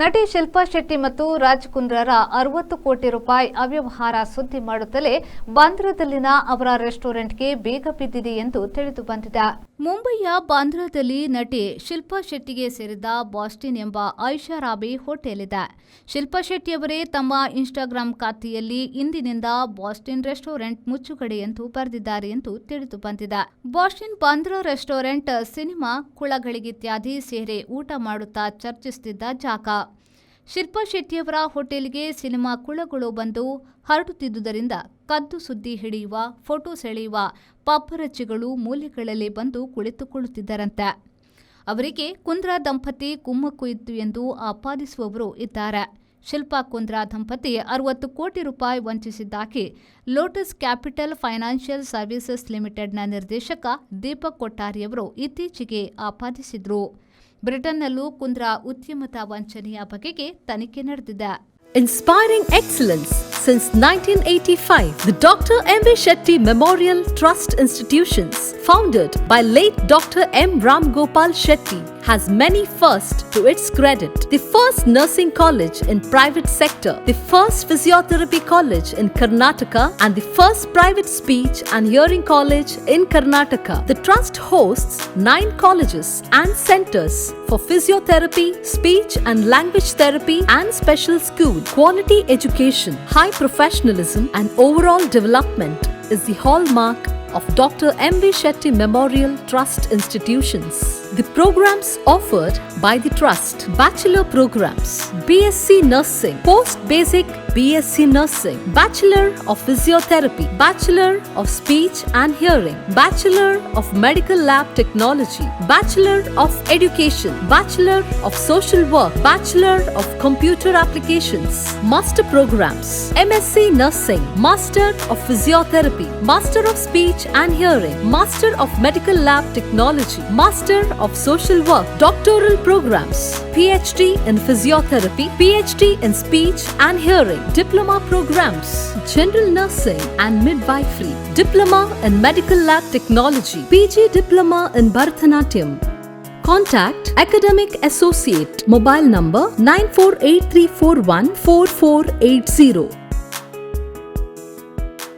ನಟಿ ಶಿಲ್ಪಾ ಶೆಟ್ಟಿ ಮತ್ತು ರಾಜ್ ಕುಂದ್ರಾರ 60 ಕೋಟಿ ರೂಪಾಯಿ ಅವ್ಯವಹಾರ ಸುದ್ದಿ ಮಾಡುತ್ತಲೇ ಬಾಂದ್ರಾದಲ್ಲಿನ ಅವರ ರೆಸ್ಟೋರೆಂಟ್ಗೆ ಬೇಗ ಬಿದ್ದಿದೆ ಎಂದು ತಿಳಿದು ಬಂದಿದೆ. ಮುಂಬಯಿಯ ಬಾಂದ್ರಾದಲ್ಲಿ ನಟಿ ಶಿಲ್ಪಾ ಶೆಟ್ಟಿಗೆ ಸೇರಿದ ಬಾಸ್ಟಿನ್ ಎಂಬ ಐಷಾರಾಮಿ ಹೋಟೆಲ್ ಇದೆ. ಶಿಲ್ಪಾ ಶೆಟ್ಟಿಯವರೇ ತಮ್ಮ ಇನ್ಸ್ಟಾಗ್ರಾಂ ಖಾತೆಯಲ್ಲಿ ಇಂದಿನಿಂದ ಬಾಸ್ಟಿನ್ ರೆಸ್ಟೋರೆಂಟ್ ಮುಚ್ಚುಗಡೆ ಎಂದು ಬರೆದಿದ್ದಾರೆ ಎಂದು ತಿಳಿದು ಬಂದಿದೆ. ಬಾಸ್ಟಿನ್ ಬಾಂದ್ರಾ ರೆಸ್ಟೋರೆಂಟ್ ಸಿನಿಮಾ ಕುಳಗಳಿಗಿತ್ಯಾದಿ ಸೇರಿ ಊಟ ಮಾಡುತ್ತಾ ಚರ್ಚಿಸುತ್ತಿದ್ದ ಜಾಗ. ಶಿಲ್ಪಾ ಶೆಟ್ಟಿಯವರ ಹೋಟೆಲ್ಗೆ ಸಿನಿಮಾ ಕುಳಗಳು ಬಂದು ಹರಡುತ್ತಿದ್ದುದರಿಂದ ಕದ್ದು ಸುದ್ದಿ ಹಿಡಿಯುವ, ಫೋಟೋ ಸೆಳೆಯುವ ಪಪ್ಪರಚ್ಚಿಗಳು ಮೂಲೆಗಳಲ್ಲಿ ಬಂದು ಕುಳಿತುಕೊಳ್ಳುತ್ತಿದ್ದರಂತೆ. ಅವರಿಗೆ ಕುಂದ್ರಾ ದಂಪತಿ ಕುಮ್ಮಕ್ಕು ಇತ್ತು ಎಂದು ಆಪಾದಿಸುವವರು ಇದ್ದಾರೆ. ಶಿಲ್ಪಾ ಕುಂದ್ರಾ ದಂಪತಿ 60 ಕೋಟಿ ರೂಪಾಯಿ ವಂಚಿಸಿದ್ದಾಗಿ ಲೋಟಸ್ ಕ್ಯಾಪಿಟಲ್ ಫೈನಾನ್ಷಿಯಲ್ ಸರ್ವಿಸಸ್ ಲಿಮಿಟೆಡ್ನ ನಿರ್ದೇಶಕ ದೀಪಕ್ ಕೊಟ್ಟಾರಿಯವರು ಇತ್ತೀಚೆಗೆ ಆಪಾದಿಸಿದರು. ಬ್ರಿಟನ್ನಲ್ಲೂ ಕುಂದ್ರಾ ಉದ್ಯಮದ ವಂಚನೆಯ ಬಗೆಗೆ ತನಿಖೆ ನಡೆದಿದೆ. Inspiring excellence since 1985, the Dr. M.V. Shetty Memorial Trust Institutions, founded by late Dr. M. Ram Gopal Shetty, has many firsts to its credit. The first nursing college in private sector, the first physiotherapy college in Karnataka, and the first private speech and hearing college in Karnataka. The trust hosts 9 colleges and centers for physiotherapy, speech and language therapy and special school. Quality education, high professionalism and overall development is the hallmark of Dr. M.V. Shetty Memorial Trust Institutions. The programs offered by the Trust: Bachelor programs, BSc Nursing, Post Basic BSc Nursing, Bachelor of Physiotherapy, Bachelor of Speech and Hearing, Bachelor of Medical Lab Technology, Bachelor of Education, Bachelor of Social Work, Bachelor of Computer Applications, Master Programs, MSc Nursing, Master of Physiotherapy, Master of Speech and Hearing, Master of Medical Lab Technology, Master of Social Work, Doctoral Programs, PhD in Physiotherapy, PhD in Speech and Hearing, Diploma Programs, General Nursing and Midwifery, Diploma in Medical Lab Technology, PG Diploma in Bharatanatyam. Contact Academic Associate. Mobile number 9483414480.